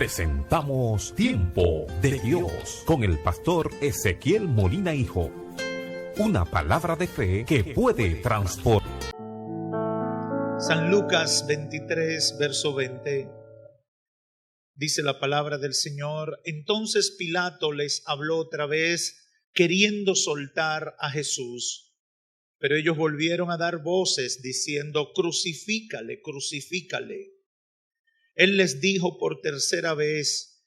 presentamos Tiempo de Dios con el pastor Ezequiel Molina Hijo. Una palabra de fe que puede transformar. San Lucas 23, verso 20. Dice la palabra del Señor: entonces Pilato les habló otra vez, queriendo soltar a Jesús. Pero ellos volvieron a dar voces diciendo: crucifícale, crucifícale. Él les dijo por tercera vez: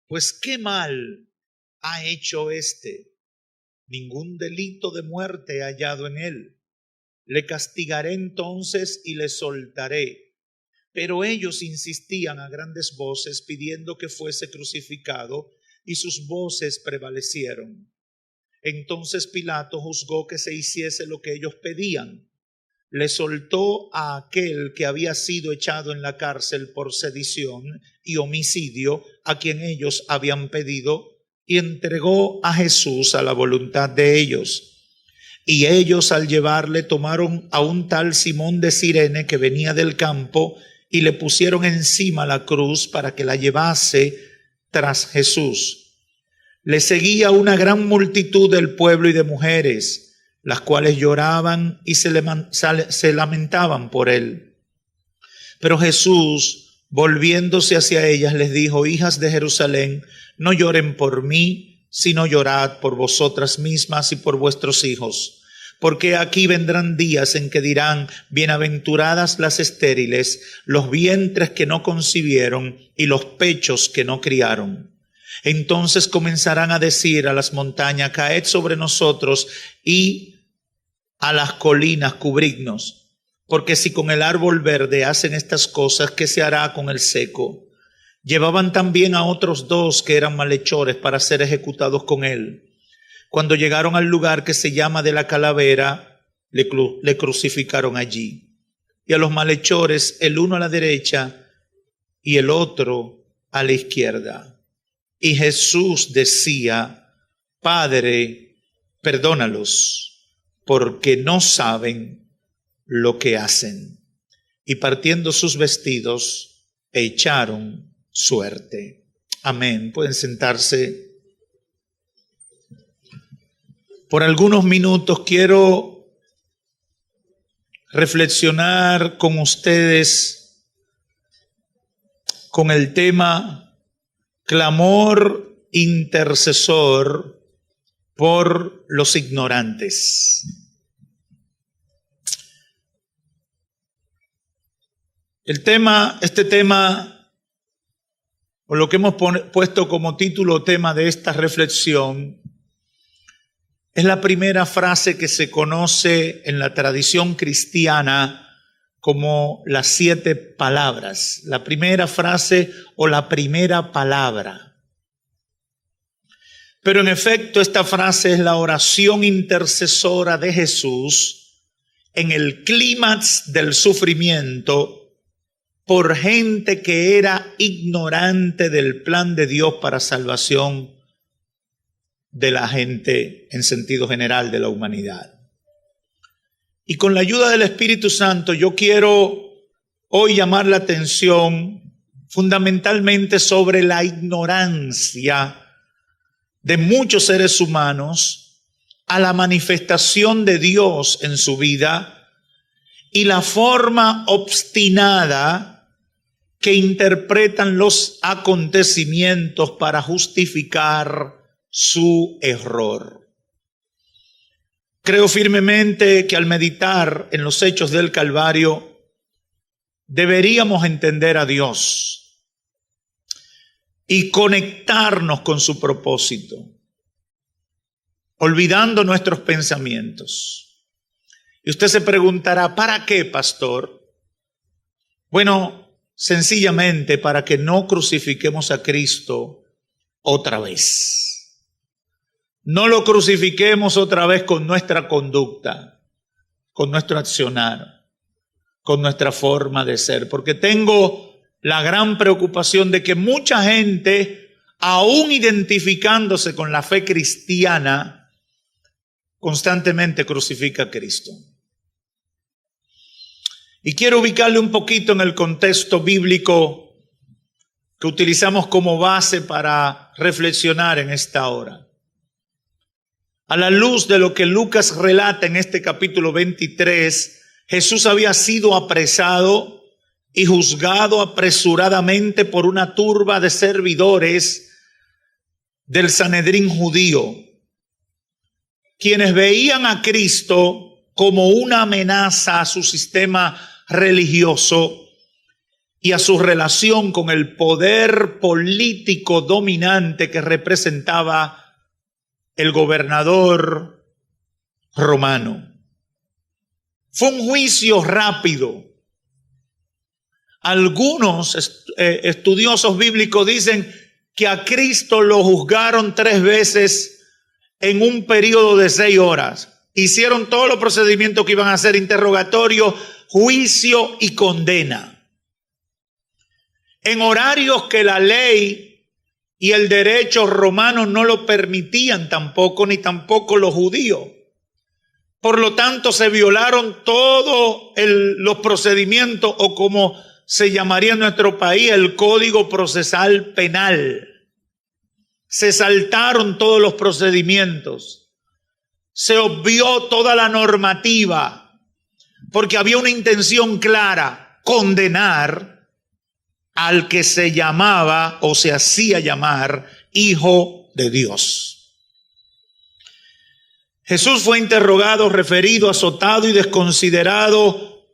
pues qué mal ha hecho éste. Ningún delito de muerte he hallado en él. Le castigaré entonces y le soltaré. Pero ellos insistían a grandes voces pidiendo que fuese crucificado, y sus voces prevalecieron. Entonces Pilato juzgó que se hiciese lo que ellos pedían. Le soltó a aquel que había sido echado en la cárcel por sedición y homicidio, a quien ellos habían pedido, y entregó a Jesús a la voluntad de ellos. Y ellos, al llevarle, tomaron a un tal Simón de Cirene que venía del campo y le pusieron encima la cruz para que la llevase tras Jesús. Le seguía una gran multitud del pueblo y de mujeres, las cuales lloraban y se lamentaban por él. Pero Jesús, volviéndose hacia ellas, les dijo: hijas de Jerusalén, no lloren por mí, sino llorad por vosotras mismas y por vuestros hijos. Porque aquí vendrán días en que dirán: bienaventuradas las estériles, los vientres que no concibieron y los pechos que no criaron. Entonces comenzarán a decir a las montañas: caed sobre nosotros, y a las colinas cubridnos. Porque si con el árbol verde hacen estas cosas, ¿qué se hará con el seco? Llevaban también a otros dos que eran malhechores para ser ejecutados con él. Cuando llegaron al lugar que se llama de la Calavera, le crucificaron allí. Y a los malhechores, el uno a la derecha y el otro a la izquierda. Y Jesús decía: Padre, perdónalos, porque no saben lo que hacen. Y partiendo sus vestidos, echaron suerte. Amén. Pueden sentarse. Por algunos minutos quiero reflexionar con ustedes con el tema clamor intercesor por los ignorantes. Este tema, o lo que hemos puesto como título tema de esta reflexión, es la primera frase que se conoce en la tradición cristiana como las 7 palabras. La primera frase o la primera palabra. Pero en efecto, esta frase es la oración intercesora de Jesús en el clímax del sufrimiento por gente que era ignorante del plan de Dios para salvación de la gente en sentido general de la humanidad. Y con la ayuda del Espíritu Santo yo quiero hoy llamar la atención fundamentalmente sobre la ignorancia de muchos seres humanos a la manifestación de Dios en su vida y la forma obstinada que interpretan los acontecimientos para justificar su error. Creo firmemente que al meditar en los hechos del Calvario deberíamos entender a Dios y conectarnos con su propósito, olvidando nuestros pensamientos. Y usted se preguntará: ¿para qué, pastor? Bueno, sencillamente para que no crucifiquemos a Cristo otra vez. No lo crucifiquemos otra vez con nuestra conducta, con nuestro accionar, con nuestra forma de ser. Porque tengo la gran preocupación de que mucha gente, aún identificándose con la fe cristiana, constantemente crucifica a Cristo. Y quiero ubicarle un poquito en el contexto bíblico que utilizamos como base para reflexionar en esta hora. A la luz de lo que Lucas relata en este capítulo 23, Jesús había sido apresado y juzgado apresuradamente por una turba de servidores del Sanedrín judío, quienes veían a Cristo como una amenaza a su sistema religioso y a su relación con el poder político dominante que representaba el gobernador romano. Fue un juicio rápido. Algunos estudiosos bíblicos dicen que a Cristo lo juzgaron 3 veces en un periodo de 6 horas. Hicieron todos los procedimientos que iban a hacer: interrogatorio, juicio y condena. En horarios que la ley y el derecho romano no lo permitían tampoco, ni tampoco los judíos. Por lo tanto, se violaron todos los procedimientos, o como se llamaría en nuestro país, el Código Procesal Penal. Se saltaron todos los procedimientos. Se obvió toda la normativa, porque había una intención clara: condenar al que se llamaba o se hacía llamar Hijo de Dios. Jesús fue interrogado, referido, azotado y desconsiderado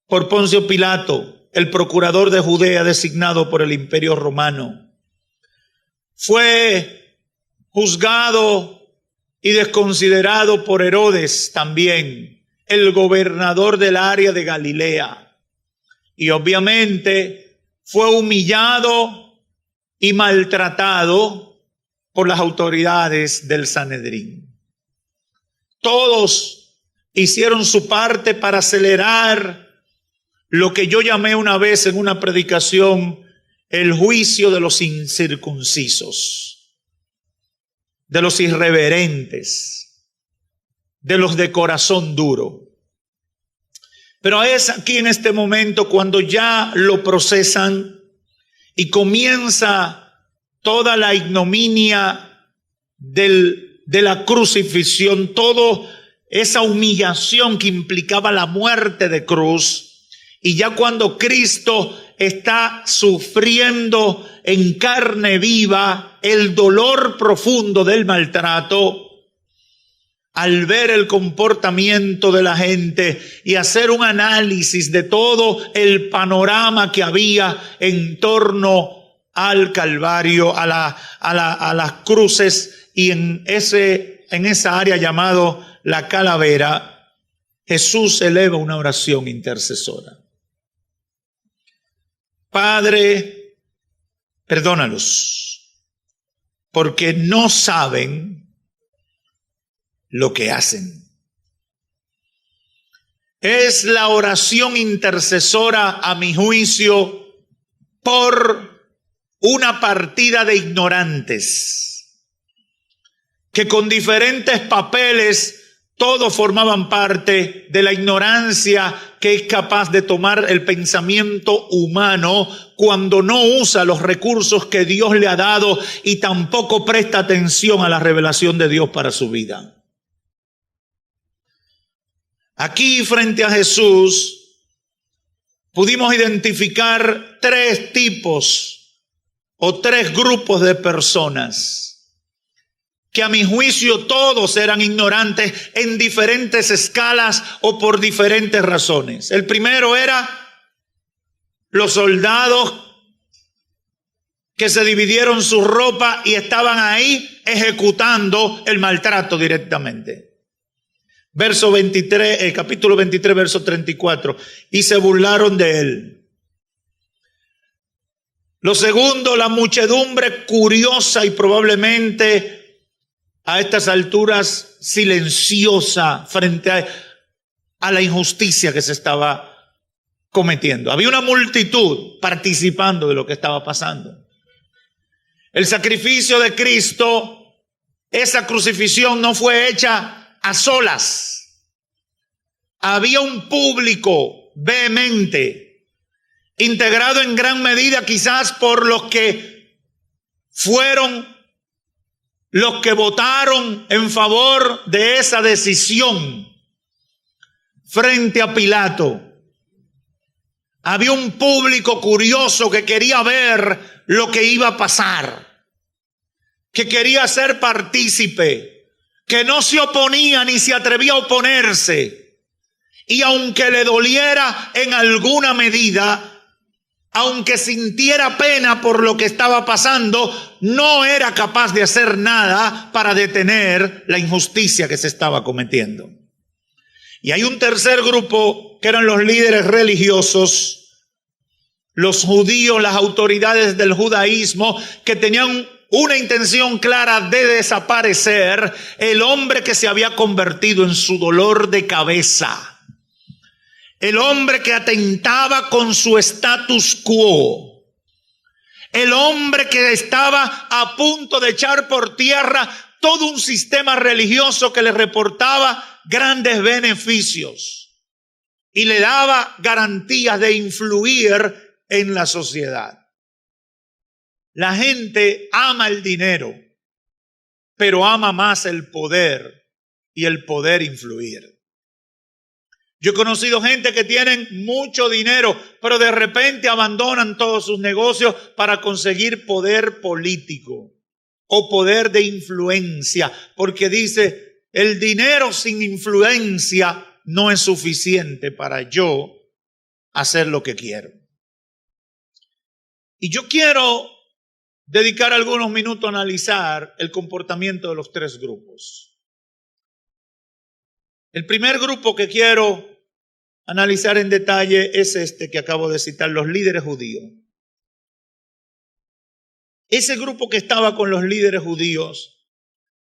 por Poncio Pilato, el procurador de Judea designado por el Imperio Romano. Fue juzgado y desconsiderado por Herodes también, el gobernador del área de Galilea. Y obviamente fue humillado y maltratado por las autoridades del Sanedrín. Todos hicieron su parte para acelerar lo que yo llamé una vez en una predicación el juicio de los incircuncisos, de los irreverentes, de los de corazón duro. Pero es aquí en este momento cuando ya lo procesan y comienza toda la ignominia de la crucifixión, toda esa humillación que implicaba la muerte de cruz. Y ya cuando Cristo está sufriendo en carne viva el dolor profundo del maltrato, al ver el comportamiento de la gente y hacer un análisis de todo el panorama que había en torno al Calvario, a las cruces y en esa área llamado la calavera, Jesús eleva una oración intercesora. Padre, perdónalos, porque no saben lo que hacen. Es la oración intercesora, a mi juicio, por una partida de ignorantes que con diferentes papeles todos formaban parte de la ignorancia que es capaz de tomar el pensamiento humano cuando no usa los recursos que Dios le ha dado y tampoco presta atención a la revelación de Dios para su vida. Aquí frente a Jesús pudimos identificar 3 tipos o 3 grupos de personas que a mi juicio todos eran ignorantes en diferentes escalas o por diferentes razones. El primero era los soldados que se dividieron su ropa y estaban ahí ejecutando el maltrato directamente. Verso 23, capítulo 23, verso 34. Y se burlaron de él. Lo segundo, la muchedumbre curiosa y probablemente a estas alturas silenciosa frente a la injusticia que se estaba cometiendo. Había una multitud participando de lo que estaba pasando. El sacrificio de Cristo, esa crucifixión no fue hecha a solas. Había un público vehemente integrado en gran medida quizás por los que fueron los que votaron en favor de esa decisión frente a Pilato. Había un público curioso que quería ver lo que iba a pasar, que quería ser partícipe, que no se oponía ni se atrevía a oponerse. Y aunque le doliera en alguna medida, aunque sintiera pena por lo que estaba pasando, no era capaz de hacer nada para detener la injusticia que se estaba cometiendo. Y hay un tercer grupo que eran los líderes religiosos, los judíos, las autoridades del judaísmo, que tenían una intención clara de desaparecer el hombre que se había convertido en su dolor de cabeza. El hombre que atentaba con su status quo. El hombre que estaba a punto de echar por tierra todo un sistema religioso que le reportaba grandes beneficios y le daba garantías de influir en la sociedad. La gente ama el dinero, pero ama más el poder y el poder influir. Yo he conocido gente que tienen mucho dinero, pero de repente abandonan todos sus negocios para conseguir poder político o poder de influencia, porque dice, el dinero sin influencia no es suficiente para yo hacer lo que quiero. Y yo quiero dedicar algunos minutos a analizar el comportamiento de los tres grupos. El primer grupo que quiero analizar en detalle es este que acabo de citar, los líderes judíos. Ese grupo que estaba con los líderes judíos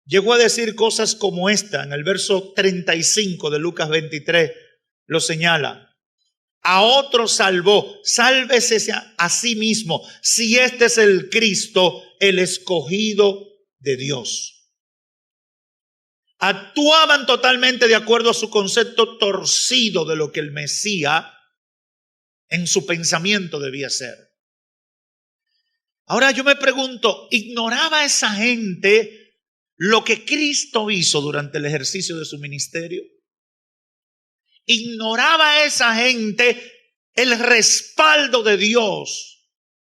llegó a decir cosas como esta, en el verso 35 de Lucas 23 lo señala. A otro salvó, sálvese a sí mismo, si este es el Cristo, el escogido de Dios. Actuaban totalmente de acuerdo a su concepto torcido de lo que el Mesías en su pensamiento debía ser. Ahora yo me pregunto, ¿ignoraba esa gente lo que Cristo hizo durante el ejercicio de su ministerio? ¿Ignoraba esa gente el respaldo de Dios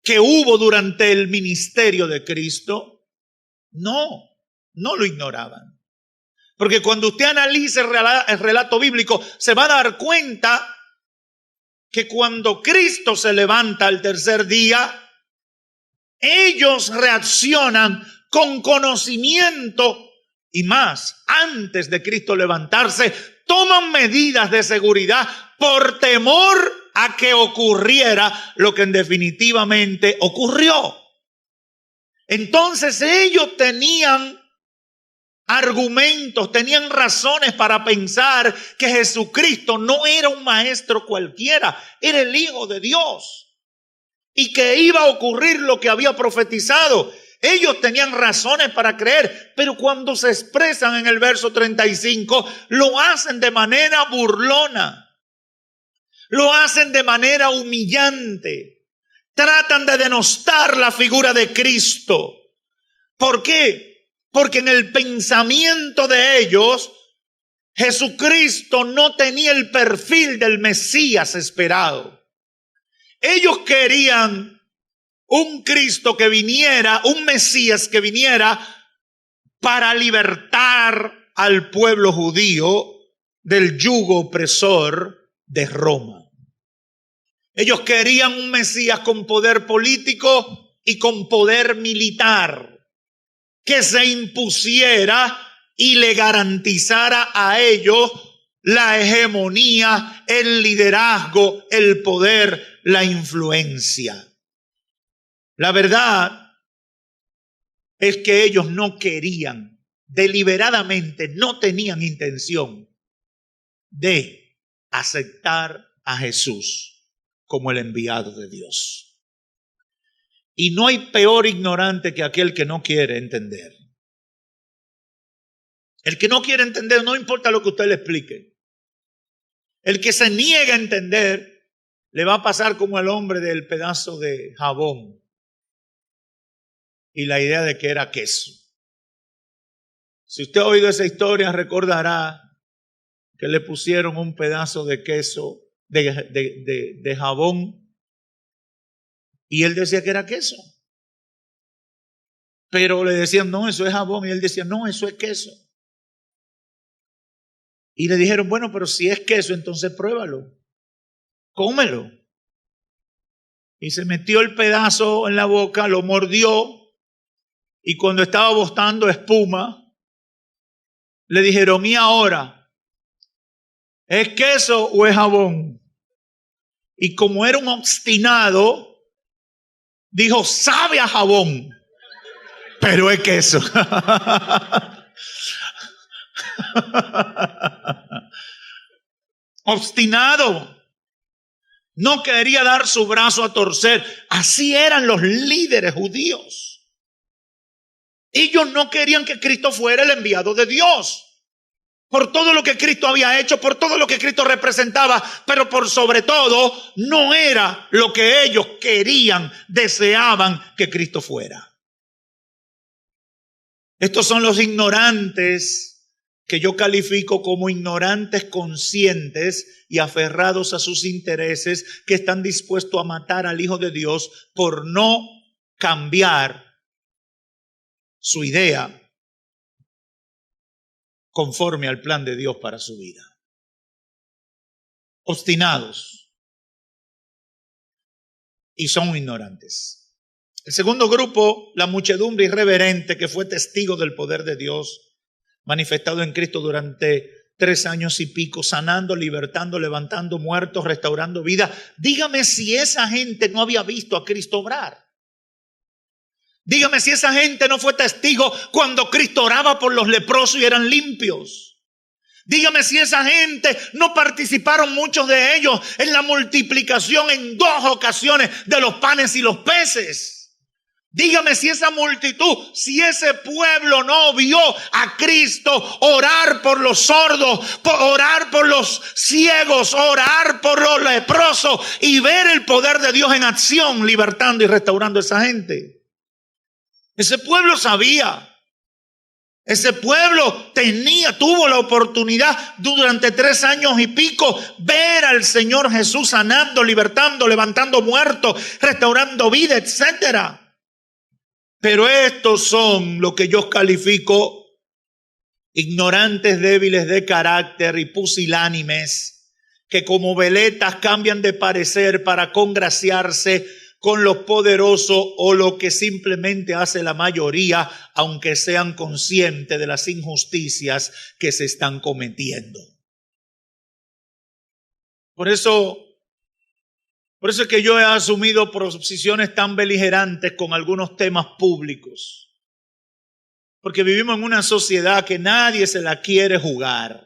que hubo durante el ministerio de Cristo? No, no lo ignoraban. Porque cuando usted analiza el relato bíblico, se va a dar cuenta que cuando Cristo se levanta al tercer día, ellos reaccionan con conocimiento y más. Antes de Cristo levantarse, toman medidas de seguridad por temor a que ocurriera lo que definitivamente ocurrió. Entonces ellos tenían argumentos, tenían razones para pensar que Jesucristo no era un maestro cualquiera, era el Hijo de Dios y que iba a ocurrir lo que había profetizado. Ellos tenían razones para creer, pero cuando se expresan en el verso 35, lo hacen de manera burlona, lo hacen de manera humillante, tratan de denostar la figura de Cristo. ¿Por qué? Porque en el pensamiento de ellos, Jesucristo no tenía el perfil del Mesías esperado. Ellos querían un Cristo que viniera, un Mesías que viniera para libertar al pueblo judío del yugo opresor de Roma. Ellos querían un Mesías con poder político y con poder militar, que se impusiera y le garantizara a ellos la hegemonía, el liderazgo, el poder, la influencia. La verdad es que ellos no querían, deliberadamente no tenían intención de aceptar a Jesús como el enviado de Dios. Y no hay peor ignorante que aquel que no quiere entender. El que no quiere entender, no importa lo que usted le explique. El que se niega a entender, le va a pasar como al hombre del pedazo de jabón y la idea de que era queso. Si usted ha oído esa historia, recordará que le pusieron un pedazo de queso, de jabón, y él decía que era queso. Pero le decían, no, eso es jabón, y él decía, no, eso es queso. Y le dijeron, bueno, pero si es queso, entonces pruébalo, cómelo. Y se metió el pedazo en la boca, lo mordió, y cuando estaba botando espuma, le dijeron, ¿y ahora? ¿Es queso o es jabón? Y como era un obstinado, dijo, sabe a jabón, pero es queso. Obstinado. No quería dar su brazo a torcer. Así eran los líderes judíos. Ellos no querían que Cristo fuera el enviado de Dios. Por todo lo que Cristo había hecho, por todo lo que Cristo representaba, pero por sobre todo, no era lo que ellos querían, deseaban que Cristo fuera. Estos son los ignorantes que yo califico como ignorantes conscientes y aferrados a sus intereses, que están dispuestos a matar al Hijo de Dios por no cambiar su idea conforme al plan de Dios para su vida. Obstinados y son ignorantes. El segundo grupo, la muchedumbre irreverente que fue testigo del poder de Dios manifestado en Cristo durante 3 años y pico, sanando, libertando, levantando muertos, restaurando vida. Dígame si esa gente no había visto a Cristo obrar. Dígame si esa gente no fue testigo cuando Cristo oraba por los leprosos y eran limpios. Dígame si esa gente no participaron muchos de ellos en la multiplicación en 2 ocasiones de los panes y los peces. Dígame si esa multitud, si ese pueblo no vio a Cristo orar por los sordos, orar por los ciegos, orar por los leprosos y ver el poder de Dios en acción, libertando y restaurando a esa gente. Ese pueblo sabía. Ese pueblo tuvo la oportunidad durante 3 años y pico ver al Señor Jesús sanando, libertando, levantando muertos, restaurando vida, etcétera. Pero estos son lo que yo califico ignorantes, débiles de carácter y pusilánimes, que como veletas cambian de parecer para congraciarse con los poderosos o lo que simplemente hace la mayoría, aunque sean conscientes de las injusticias que se están cometiendo. Por eso es que yo he asumido posiciones tan beligerantes con algunos temas públicos. Porque vivimos en una sociedad que nadie se la quiere jugar.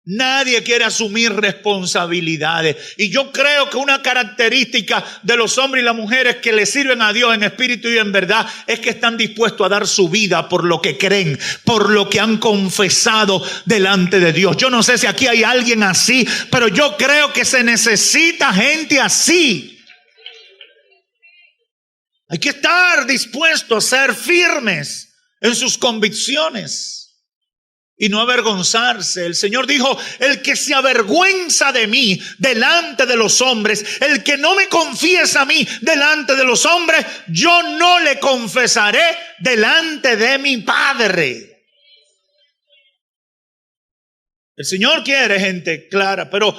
Nadie quiere asumir responsabilidades. Y yo creo que una característica de los hombres y las mujeres que le sirven a Dios en espíritu y en verdad es que están dispuestos a dar su vida por lo que creen, por lo que han confesado delante de Dios. Yo no sé si aquí hay alguien así, pero yo creo que se necesita gente así. Hay que estar dispuesto a ser firmes en sus convicciones y no avergonzarse. El Señor dijo, el que se avergüenza de mí delante de los hombres, el que no me confiesa a mí delante de los hombres, yo no le confesaré delante de mi Padre. El Señor quiere gente clara, pero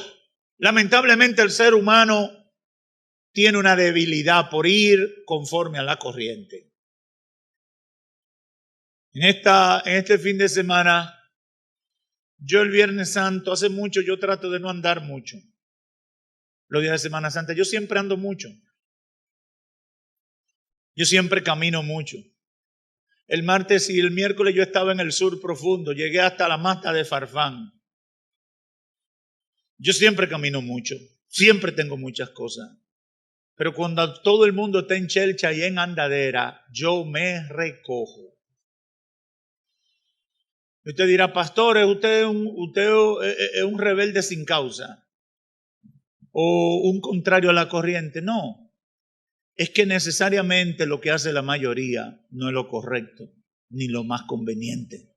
lamentablemente el ser humano tiene una debilidad por ir conforme a la corriente. En este fin de semana, yo el Viernes Santo, hace mucho yo trato de no andar mucho. Los días de Semana Santa, yo siempre ando mucho. Yo siempre camino mucho. El martes y el miércoles yo estaba en el sur profundo, llegué hasta la mata de Farfán. Yo siempre camino mucho, siempre tengo muchas cosas. Pero cuando todo el mundo está en chelcha y en andadera, yo me recojo. Usted dirá, pastor, usted es un rebelde sin causa. o un contrario a la corriente. No, es que necesariamente lo que hace la mayoría no es lo correcto ni lo más conveniente.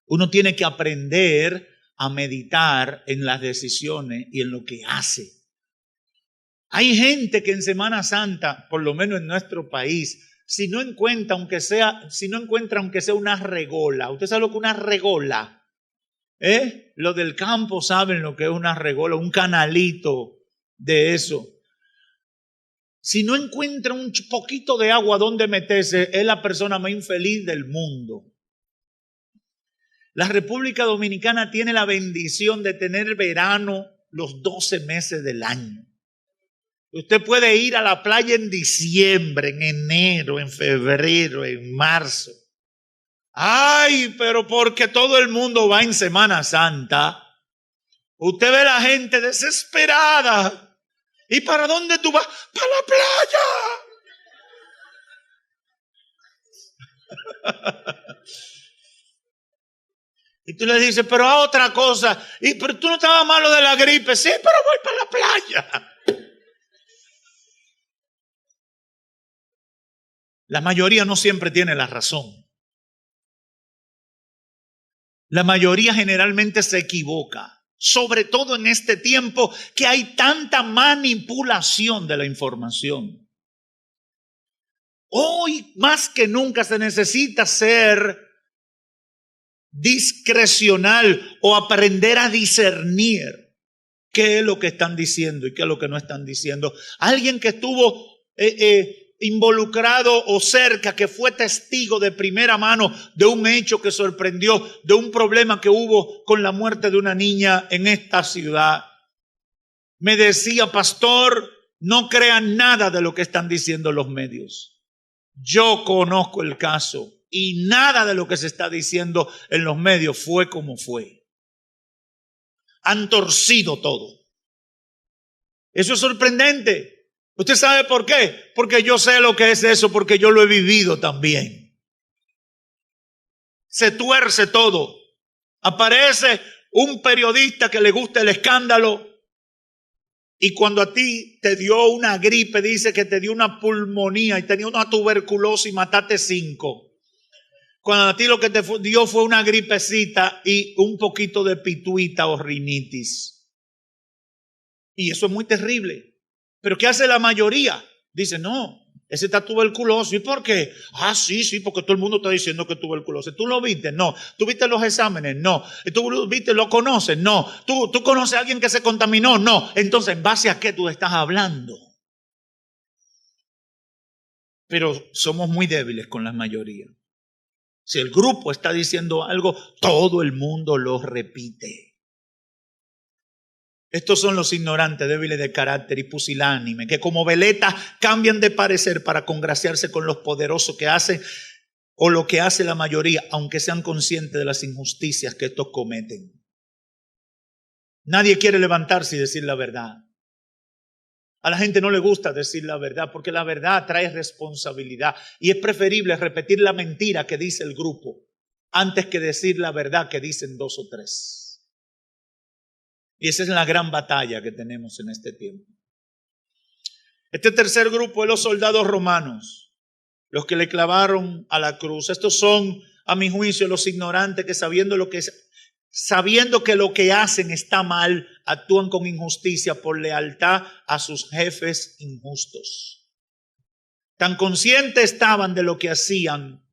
Uno tiene que aprender a meditar en las decisiones y en lo que hace. Hay gente que en Semana Santa, por lo menos en nuestro país, si no encuentra aunque sea una regola. ¿Usted sabe lo que es una regola? Los del campo saben lo que es una regola, un canalito de eso. Si no encuentra un poquito de agua donde meterse, es la persona más infeliz del mundo. La República Dominicana tiene la bendición de tener verano los 12 meses del año. Usted puede ir a la playa en diciembre, en enero, en febrero, en marzo. Ay, pero porque todo el mundo va en Semana Santa. Usted ve la gente desesperada. ¿Y para dónde tú vas? ¡Para la playa! Y tú le dices, pero a otra cosa. Pero tú no estabas malo de la gripe. Sí, pero voy para la playa. La mayoría no siempre tiene la razón. La mayoría generalmente se equivoca, sobre todo en este tiempo que hay tanta manipulación de la información. Hoy más que nunca se necesita ser discrecional o aprender a discernir qué es lo que están diciendo y qué es lo que no están diciendo. Alguien que estuvo involucrado o cerca, que fue testigo de primera mano de un hecho que sorprendió, de un problema que hubo con la muerte de una niña en esta ciudad, me decía, pastor, no crean nada de lo que están diciendo los medios. Yo conozco el caso y nada de lo que se está diciendo en los medios fue como fue. Han torcido todo. Eso es sorprendente. ¿Usted sabe por qué? Porque yo sé lo que es eso, porque yo lo he vivido también. Se tuerce todo. Aparece un periodista que le gusta el escándalo y cuando a ti te dio una gripe, dice que te dio una pulmonía y tenía una tuberculosis y mataste 5. Cuando a ti lo que te dio fue una gripecita y un poquito de pituita o rinitis. Y eso es muy terrible. ¿Pero qué hace la mayoría? Dice, no, ese está tuberculoso. ¿Y por qué? Sí, porque todo el mundo está diciendo que es tuberculoso. ¿Tú lo viste? No. ¿Tú viste los exámenes? No. ¿Tú lo viste? ¿Lo conoces? No. ¿Tú conoces a alguien que se contaminó? No. Entonces, ¿en base a qué tú estás hablando? Pero somos muy débiles con la mayoría. Si el grupo está diciendo algo, todo el mundo lo repite. Estos son los ignorantes, débiles de carácter y pusilánime, que como veleta cambian de parecer para congraciarse con los poderosos que hacen o lo que hace la mayoría, aunque sean conscientes de las injusticias que estos cometen. Nadie quiere levantarse y decir la verdad. A la gente no le gusta decir la verdad porque la verdad trae responsabilidad y es preferible repetir la mentira que dice el grupo antes que decir la verdad que dicen 2 o 3. Y esa es la gran batalla que tenemos en este tiempo. Este tercer grupo es los soldados romanos, los que le clavaron a la cruz. Estos son, a mi juicio, los ignorantes que sabiendo que lo que hacen está mal, actúan con injusticia por lealtad a sus jefes injustos. Tan conscientes estaban de lo que hacían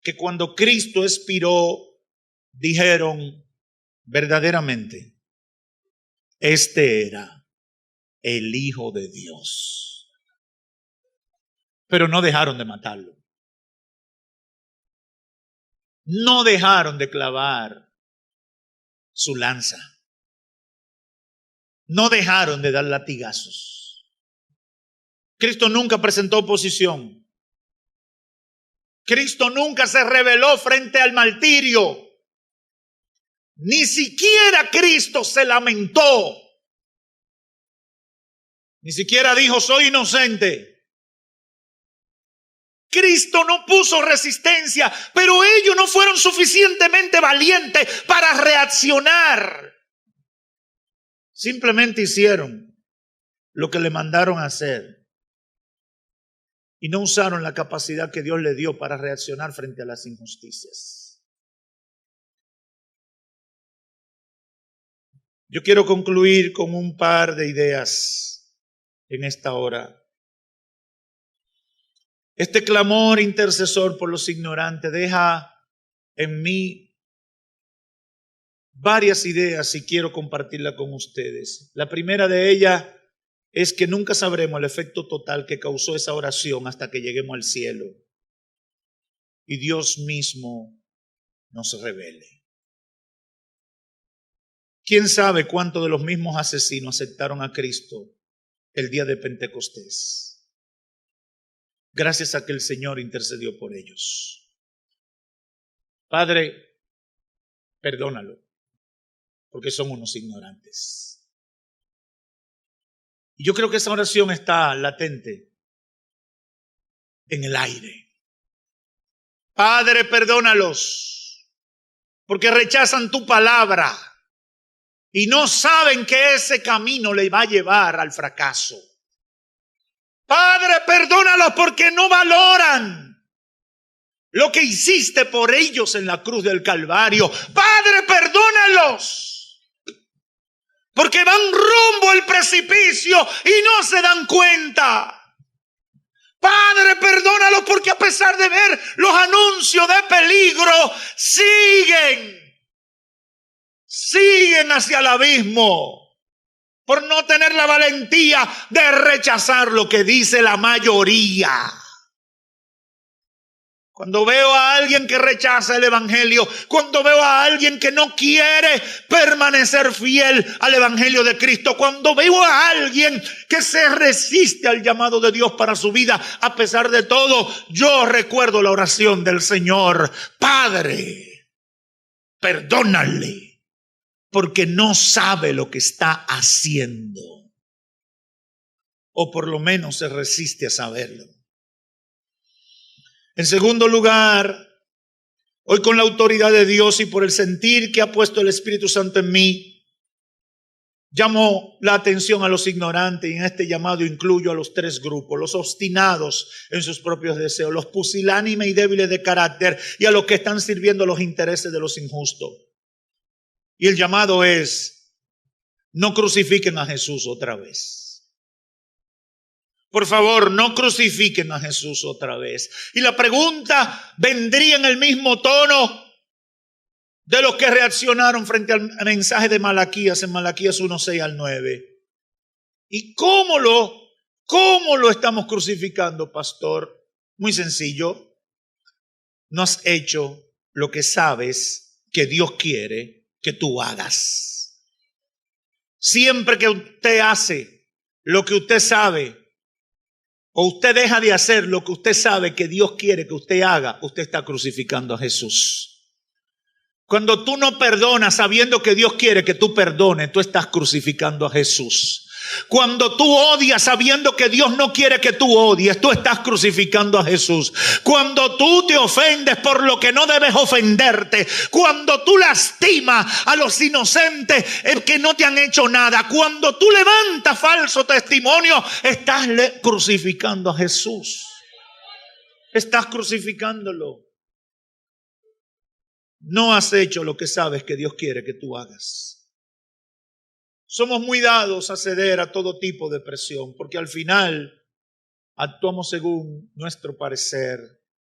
que cuando Cristo expiró, dijeron verdaderamente, este era el Hijo de Dios. Pero no dejaron de matarlo. No dejaron de clavar su lanza. No dejaron de dar latigazos. Cristo nunca presentó oposición. Cristo nunca se rebeló frente al martirio. Ni siquiera Cristo se lamentó. Ni siquiera dijo, soy inocente. Cristo no puso resistencia, pero ellos no fueron suficientemente valientes para reaccionar. Simplemente hicieron lo que le mandaron a hacer y no usaron la capacidad que Dios le dio para reaccionar frente a las injusticias. Yo quiero concluir con un par de ideas en esta hora. Este clamor intercesor por los ignorantes deja en mí varias ideas y quiero compartirla con ustedes. La primera de ellas es que nunca sabremos el efecto total que causó esa oración hasta que lleguemos al cielo y Dios mismo nos revele. ¿Quién sabe cuántos de los mismos asesinos aceptaron a Cristo el día de Pentecostés? Gracias a que el Señor intercedió por ellos. Padre, perdónalo, porque son unos ignorantes. Y yo creo que esa oración está latente en el aire. Padre, perdónalos, porque rechazan tu palabra y no saben que ese camino le va a llevar al fracaso. Padre, perdónalos porque no valoran lo que hiciste por ellos en la cruz del Calvario. Padre, perdónalos porque van rumbo al precipicio y no se dan cuenta. Padre, perdónalos porque a pesar de ver los anuncios de peligro, siguen hacia el abismo. Por no tener la valentía de rechazar lo que dice la mayoría. Cuando veo a alguien que rechaza el evangelio, cuando veo a alguien que no quiere permanecer fiel al evangelio de Cristo, cuando veo a alguien que se resiste al llamado de Dios para su vida, a pesar de todo, yo recuerdo la oración del Señor. Padre, perdónale, porque no sabe lo que está haciendo. O por lo menos se resiste a saberlo. En segundo lugar, hoy con la autoridad de Dios y por el sentir que ha puesto el Espíritu Santo en mí, llamo la atención a los ignorantes y en este llamado incluyo a los tres grupos: los obstinados en sus propios deseos, los pusilánimes y débiles de carácter y a los que están sirviendo los intereses de los injustos. Y el llamado es: no crucifiquen a Jesús otra vez. Por favor, no crucifiquen a Jesús otra vez. Y la pregunta vendría en el mismo tono de los que reaccionaron frente al mensaje de Malaquías, en Malaquías 1, 6 al 9. ¿Y cómo lo estamos crucificando, pastor? Muy sencillo. No has hecho lo que sabes que Dios quiere que tú hagas. Siempre que usted hace lo que usted sabe, o usted deja de hacer lo que usted sabe que Dios quiere que usted haga, usted está crucificando a Jesús. Cuando tú no perdonas sabiendo que Dios quiere que tú perdones, tú estás crucificando a Jesús. Cuando tú odias sabiendo que Dios no quiere que tú odies, tú estás crucificando a Jesús. Cuando tú te ofendes por lo que no debes ofenderte, cuando tú lastimas a los inocentes que no te han hecho nada, cuando tú levantas falso testimonio, estás crucificando a Jesús. Estás crucificándolo. No has hecho lo que sabes que Dios quiere que tú hagas. Somos muy dados a ceder a todo tipo de presión, porque al final actuamos según nuestro parecer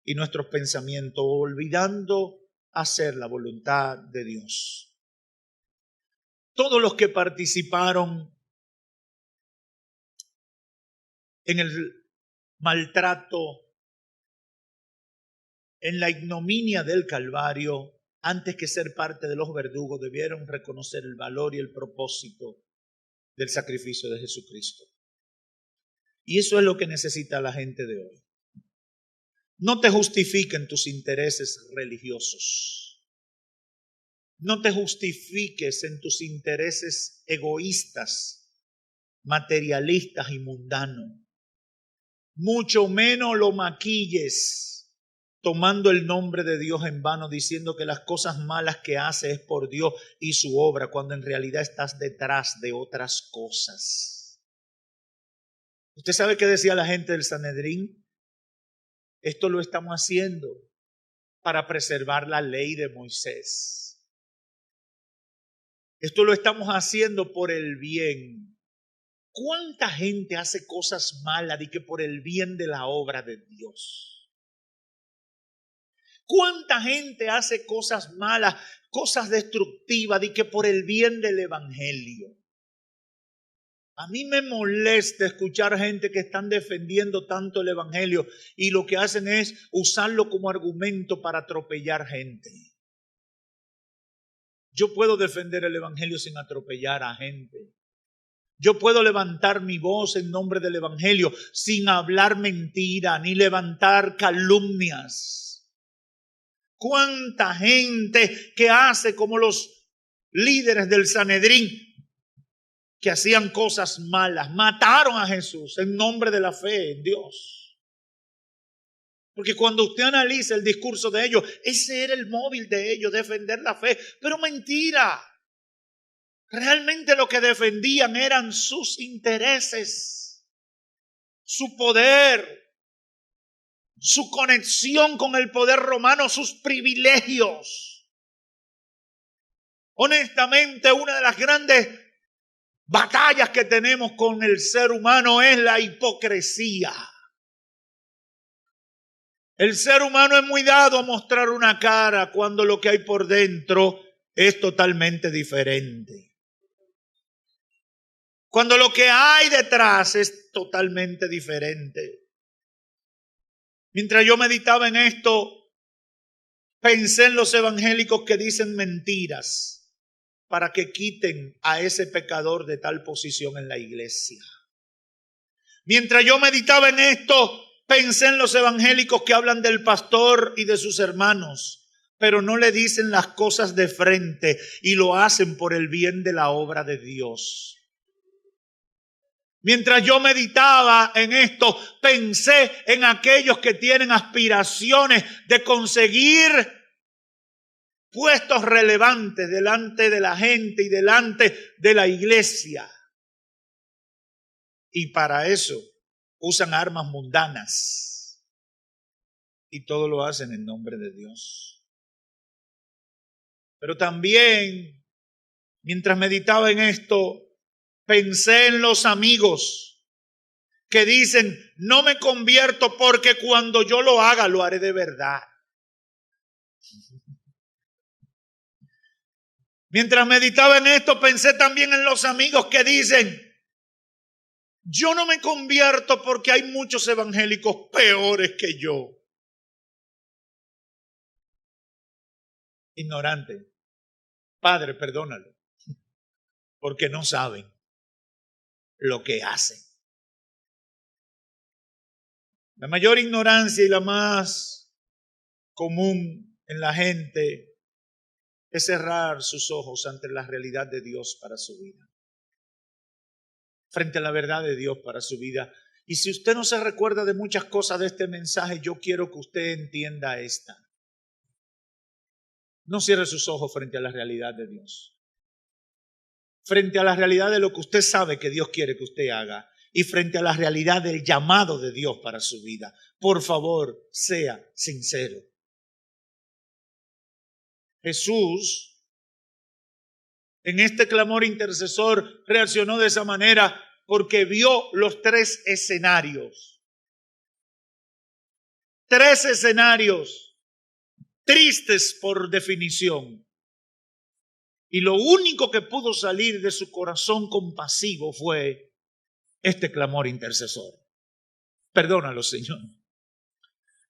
y nuestros pensamientos, olvidando hacer la voluntad de Dios. Todos los que participaron en el maltrato, en la ignominia del Calvario, antes que ser parte de los verdugos, debieron reconocer el valor y el propósito del sacrificio de Jesucristo. Y eso es lo que necesita la gente de hoy. No te justifiquen tus intereses religiosos. No te justifiques en tus intereses egoístas, materialistas y mundanos. Mucho menos lo maquilles tomando el nombre de Dios en vano, diciendo que las cosas malas que hace es por Dios y su obra, cuando en realidad estás detrás de otras cosas. ¿Usted sabe qué decía la gente del Sanedrín? Esto lo estamos haciendo para preservar la ley de Moisés. Esto lo estamos haciendo por el bien. ¿Cuánta gente hace cosas malas y que por el bien de la obra de Dios? ¿Cuánta gente hace cosas malas, cosas destructivas y que por el bien del evangelio? A mí me molesta escuchar gente que están defendiendo tanto el evangelio y lo que hacen es usarlo como argumento para atropellar gente. Yo puedo defender el evangelio sin atropellar a gente. Yo puedo levantar mi voz en nombre del evangelio sin hablar mentira ni levantar calumnias. ¿Cuánta gente que hace como los líderes del Sanedrín que hacían cosas malas, mataron a Jesús en nombre de la fe en Dios? Porque cuando usted analiza el discurso de ellos, ese era el móvil de ellos, defender la fe. Pero mentira. Realmente lo que defendían eran sus intereses, su poder, su conexión con el poder romano, sus privilegios. Honestamente, una de las grandes batallas que tenemos con el ser humano es la hipocresía. El ser humano es muy dado a mostrar una cara cuando lo que hay por dentro es totalmente diferente. Cuando lo que hay detrás es totalmente diferente. Mientras yo meditaba en esto, pensé en los evangélicos que dicen mentiras para que quiten a ese pecador de tal posición en la iglesia. Mientras yo meditaba en esto, pensé en los evangélicos que hablan del pastor y de sus hermanos, pero no le dicen las cosas de frente y lo hacen por el bien de la obra de Dios. Mientras yo meditaba en esto, pensé en aquellos que tienen aspiraciones de conseguir puestos relevantes delante de la gente y delante de la iglesia. Y para eso usan armas mundanas. Y todo lo hacen en nombre de Dios. Pero también, mientras meditaba en esto, pensé en los amigos que dicen, no me convierto porque cuando yo lo haga, lo haré de verdad. Mientras meditaba en esto, pensé también en los amigos que dicen, yo no me convierto porque hay muchos evangélicos peores que yo. Ignorante. Padre, perdónalo, porque no saben lo que hacen. La mayor ignorancia y la más común en la gente es cerrar sus ojos ante la realidad de Dios para su vida, frente a la verdad de Dios para su vida. Y si usted no se recuerda de muchas cosas de este mensaje, yo quiero que usted entienda esta. No cierre sus ojos frente a la realidad de Dios. Frente a la realidad de lo que usted sabe que Dios quiere que usted haga y frente a la realidad del llamado de Dios para su vida. Por favor, sea sincero. Jesús, en este clamor intercesor, reaccionó de esa manera porque vio los tres escenarios. Tres escenarios tristes por definición. Y lo único que pudo salir de su corazón compasivo fue este clamor intercesor. Perdónalo, Señor.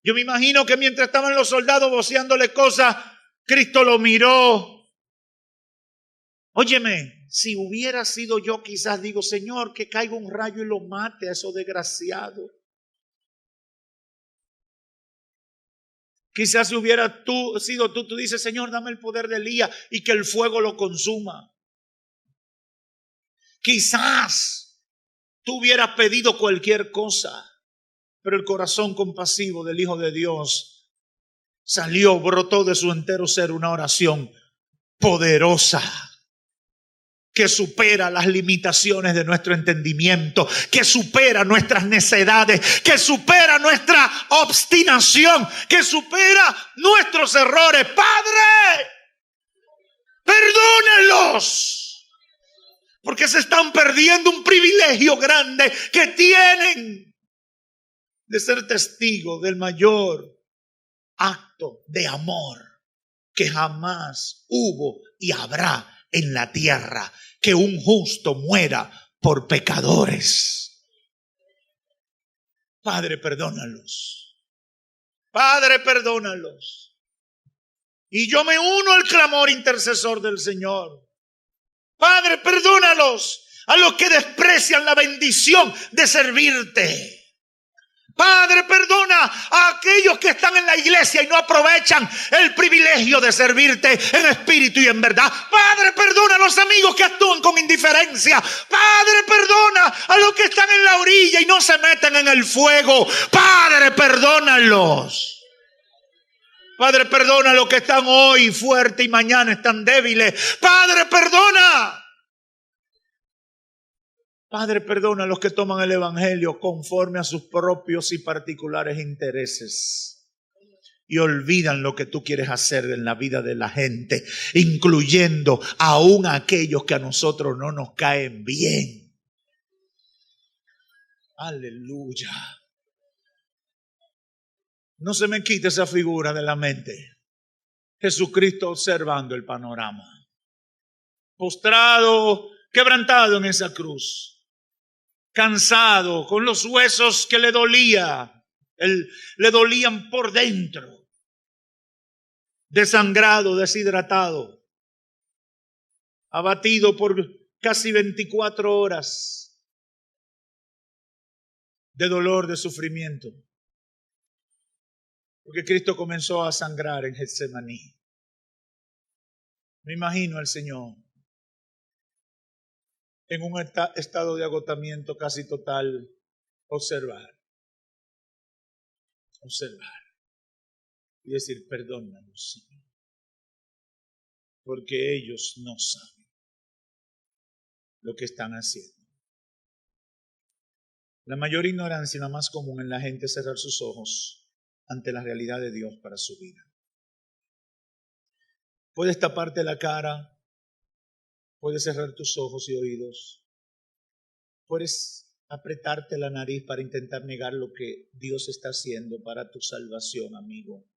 Yo me imagino que mientras estaban los soldados voceándole cosas, Cristo lo miró. Óyeme, si hubiera sido yo, quizás digo, Señor, que caiga un rayo y lo mate a esos desgraciados. Quizás si hubiera sido tú dices, Señor, dame el poder de Elías y que el fuego lo consuma. Quizás tú hubieras pedido cualquier cosa, pero el corazón compasivo del Hijo de Dios brotó de su entero ser una oración poderosa que supera las limitaciones de nuestro entendimiento, que supera nuestras necedades, que supera nuestra obstinación, que supera nuestros errores. Padre, perdónalos, porque se están perdiendo un privilegio grande que tienen de ser testigos del mayor acto de amor que jamás hubo y habrá en la tierra, que un justo muera por pecadores. Padre, perdónalos. Padre, perdónalos. Y yo me uno al clamor intercesor del Señor. Padre, perdónalos a los que desprecian la bendición de servirte. Padre, perdona a aquellos que están en la iglesia y no aprovechan el privilegio de servirte en espíritu y en verdad. Padre, perdona a los amigos que actúan con indiferencia. Padre, perdona a los que están en la orilla y no se meten en el fuego. Padre, perdónalos. Padre, perdona a los que están hoy fuertes y mañana están débiles. Padre, perdona. Padre, perdona a los que toman el evangelio conforme a sus propios y particulares intereses y olvidan lo que tú quieres hacer en la vida de la gente, incluyendo aún a aquellos que a nosotros no nos caen bien. Aleluya. No se me quite esa figura de la mente. Jesucristo observando el panorama, postrado, quebrantado en esa cruz, cansado, con los huesos que le dolían por dentro, desangrado, deshidratado, abatido por casi 24 horas de dolor, de sufrimiento, porque Cristo comenzó a sangrar en Getsemaní. Me imagino al Señor en un estado de agotamiento casi total, observar y decir: perdónanos, Señor, porque ellos no saben lo que están haciendo. La mayor ignorancia y la más común en la gente es cerrar sus ojos ante la realidad de Dios para su vida. Puedes taparte la cara, puedes cerrar tus ojos y oídos, puedes apretarte la nariz para intentar negar lo que Dios está haciendo para tu salvación, amigo.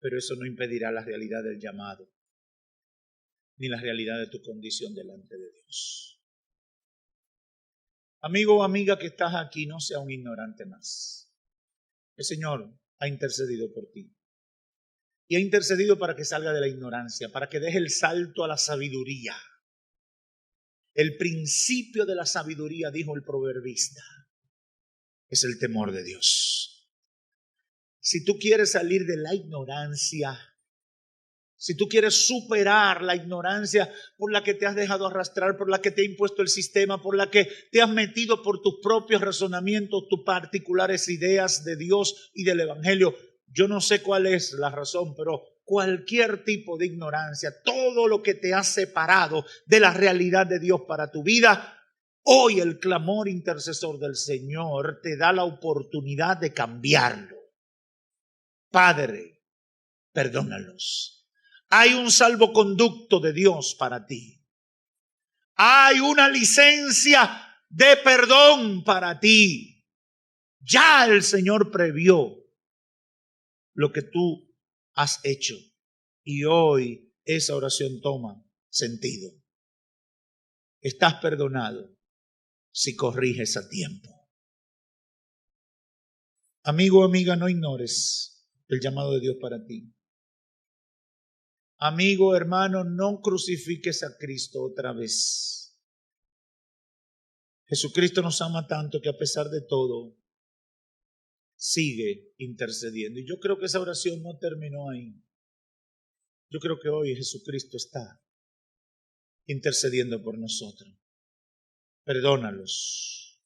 Pero eso no impedirá la realidad del llamado, ni la realidad de tu condición delante de Dios. Amigo o amiga que estás aquí, no sea un ignorante más. El Señor ha intercedido por ti. Y ha intercedido para que salga de la ignorancia, para que deje el salto a la sabiduría. El principio de la sabiduría, dijo el proverbista, es el temor de Dios. Si tú quieres salir de la ignorancia, si tú quieres superar la ignorancia por la que te has dejado arrastrar, por la que te ha impuesto el sistema, por la que te has metido por tus propios razonamientos, tus particulares ideas de Dios y del Evangelio, yo no sé cuál es la razón, pero cualquier tipo de ignorancia, todo lo que te ha separado de la realidad de Dios para tu vida, hoy el clamor intercesor del Señor te da la oportunidad de cambiarlo. Padre, perdónalos. Hay un salvoconducto de Dios para ti. Hay una licencia de perdón para ti. Ya el Señor previó lo que tú has hecho y hoy esa oración toma sentido. Estás perdonado si corriges a tiempo. Amigo o amiga, no ignores el llamado de Dios para ti. Amigo, hermano, no crucifiques a Cristo otra vez. Jesucristo nos ama tanto que a pesar de todo sigue intercediendo. Y yo creo que esa oración no terminó ahí. Yo creo que hoy Jesucristo está intercediendo por nosotros. Perdónalos,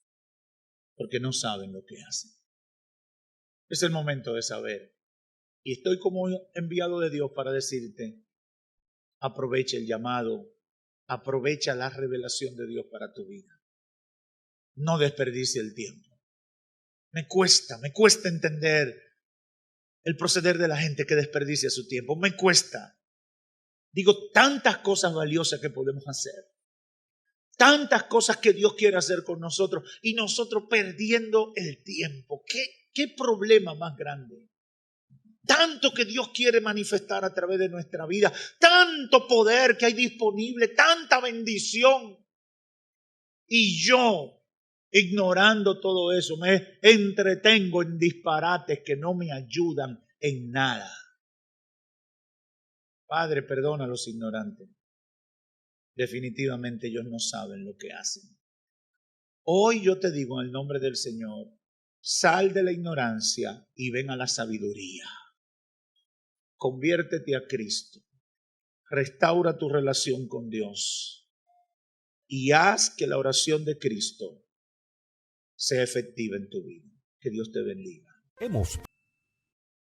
porque no saben lo que hacen. Es el momento de saber Y estoy como enviado de Dios para decirte, aprovecha el llamado, aprovecha la revelación de Dios para tu vida. No desperdicie el tiempo. Me cuesta entender el proceder de la gente que desperdicia su tiempo. Me cuesta. Digo, tantas cosas valiosas que podemos hacer. Tantas cosas que Dios quiere hacer con nosotros y nosotros perdiendo el tiempo. ¿Qué problema más grande? Tanto que Dios quiere manifestar a través de nuestra vida, tanto poder que hay disponible, tanta bendición. Y yo, ignorando todo eso, me entretengo en disparates que no me ayudan en nada. Padre, perdona a los ignorantes. Definitivamente ellos no saben lo que hacen. Hoy yo te digo en el nombre del Señor, sal de la ignorancia y ven a la sabiduría. Conviértete a Cristo. Restaura tu relación con Dios. Y haz que la oración de Cristo sea efectiva en tu vida. Que Dios te bendiga.